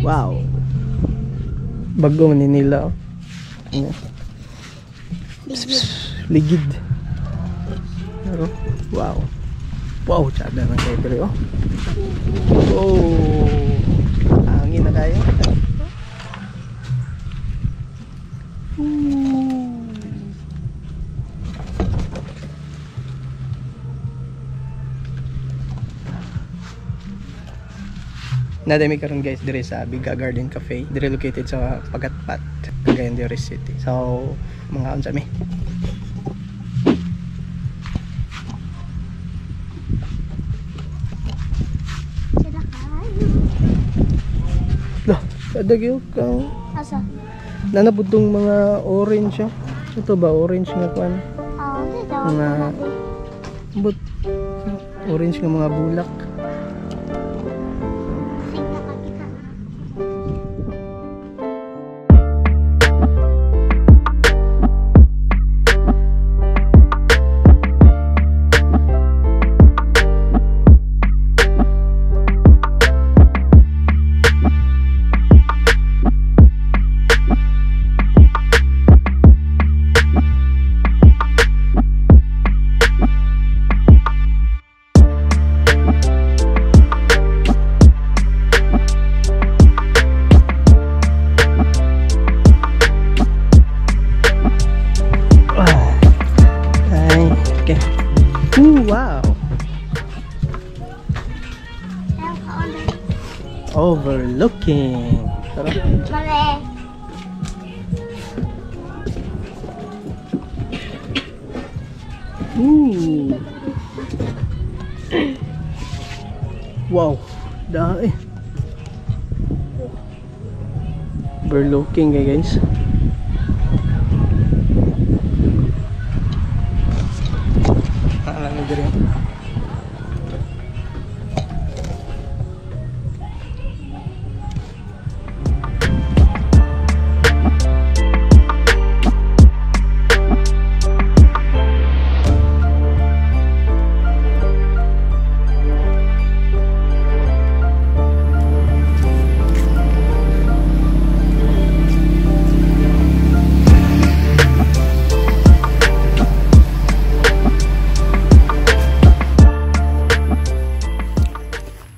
Wow. Bago maninila. Ano? Ligid. Pero, wow. Wow, tsada ng libre, oh. Oh. Hangin na tayo. Nadami karon guys dire sa Biga Garden Cafe, dire located sa Pagatpat, Cagayan de Oro City. So, mga unsa mi? Lah, kada gyud ka. Asa? Nanabudong mga orange siya. Ito ba orange nga kuan? Mga but orange nga mga bulak. Wow. Overlooking. Mali. Wow. Dahil. Overlooking guys.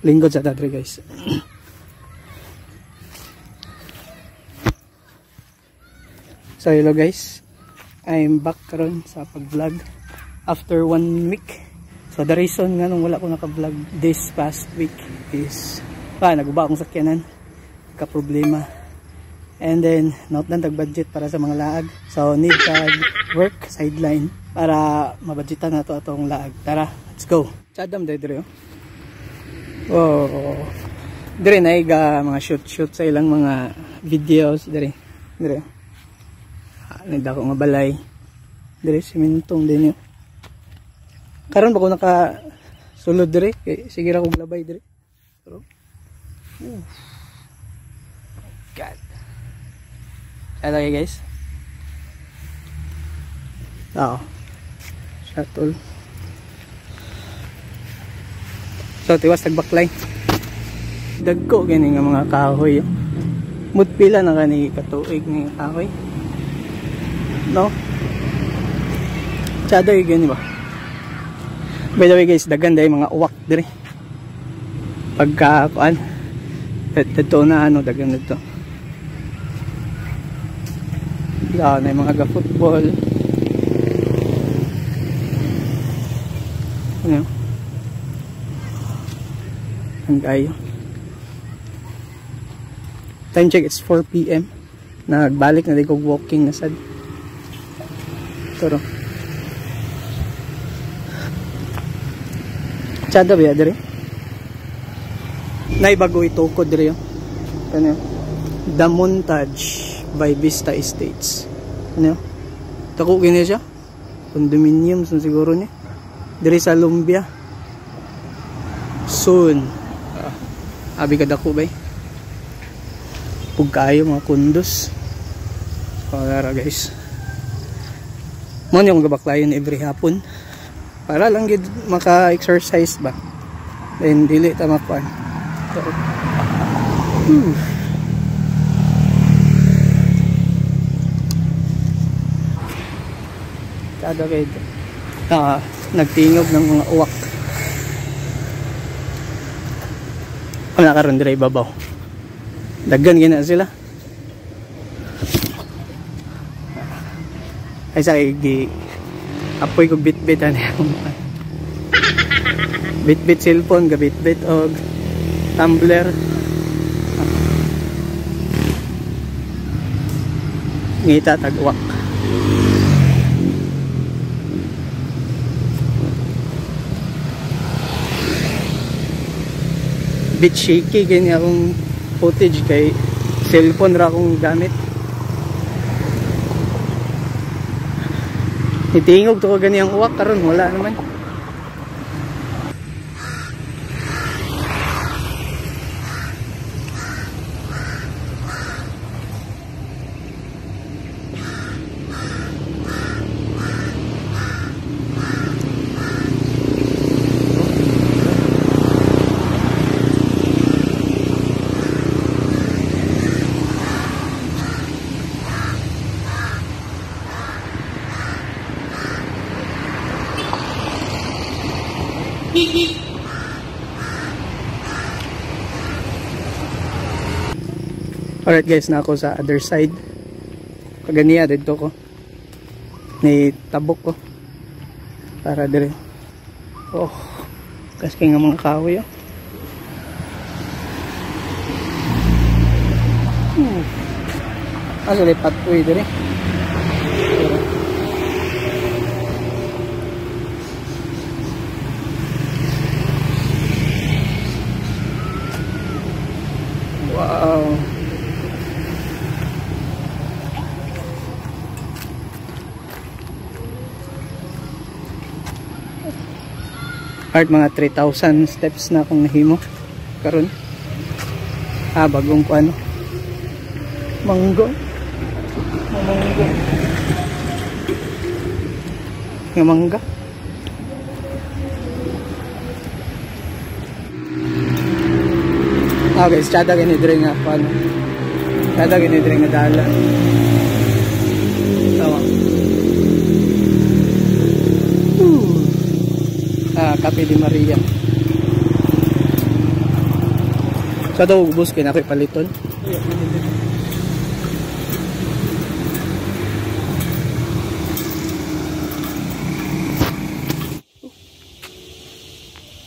Lingkod sa tatri guys. So hello guys, I'm back karon sa pag-vlog after 1 week. So the reason nga nung wala ko naka-vlog this past week is naguba akong sakyanan, ka-problema, and then not lang tag-budget para sa mga laag. So need tag work sideline para mabudgetan na to atong laag. Tara, let's go. Chadam dire oh. Wow. Dire na mga shoot sa ilang mga videos dire. Nagdako nga balay. Dire simentong din yo. Karon ba ko naka sulod dire kay sige ra kog labay dire. Pero God. Hello guys. Shuttle. So tiwas tagbaklay. Dagko gani nga mga kahoy. Mudpila na kani katuig ni kahoy. No? Chadoy gani ba? By the way guys, dagan day mga uwak dire. Pagka kuan. Dito na dagan dito. Yan na mga ga-football. Ano? Ang gayo. Time check, it's 4 PM. Nagbalik na di ko walking na sad. Toro. Chada ba dire? Nay bago itukod dire yo. Kano? The Montage by Vista Estates. Ano? Tako gini siya. Condominium siguro ni. Dire sa Lumbia. Soon. Abi kada ko bay. Pug kayo mga kundos. Para guys. Mo yung gabaklayon every hapon. Para lang gid maka-exercise ba. Then dili ta makuan. Kada kayo nagtingog ng mga uwak. Ang nakaroon dira ibabaw. Daggan gina sila. Ay sa apoy ko bit-bit ano yung bit-bit cellphone, gabit-bit og tumbler. Ngita tag-uwak. Bit shaky gani akong footage kay cellphone ra akong gamit. Itingog to ko gani ang uwak karon wala naman. Alright guys, na ako sa other side. Kaganiya dito ko. Ni tabok ko. Para dire. Oh, kasi nga mga kahoy. Asa lipat po dire. Wow. Art mga 3,000 steps na akong nahimo karon. Bagong ko ano. Manggo. Nga mangga. Guys, tsada gini dire nga ano. Tsada gini dire nga dalan. Tawa. Cafe de Maria. Sa daw ubos kay na ko'y paliton.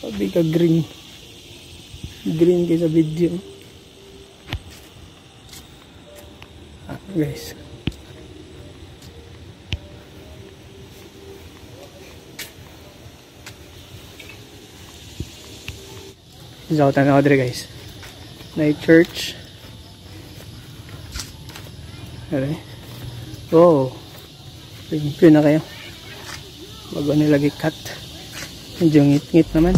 Sabi ka green. Green kay sa video. Guys. So, tanaw dre guys. Night church. Okay. Oh. Review na kayo. Bago nilagay cut. Medyo ngit-ngit naman.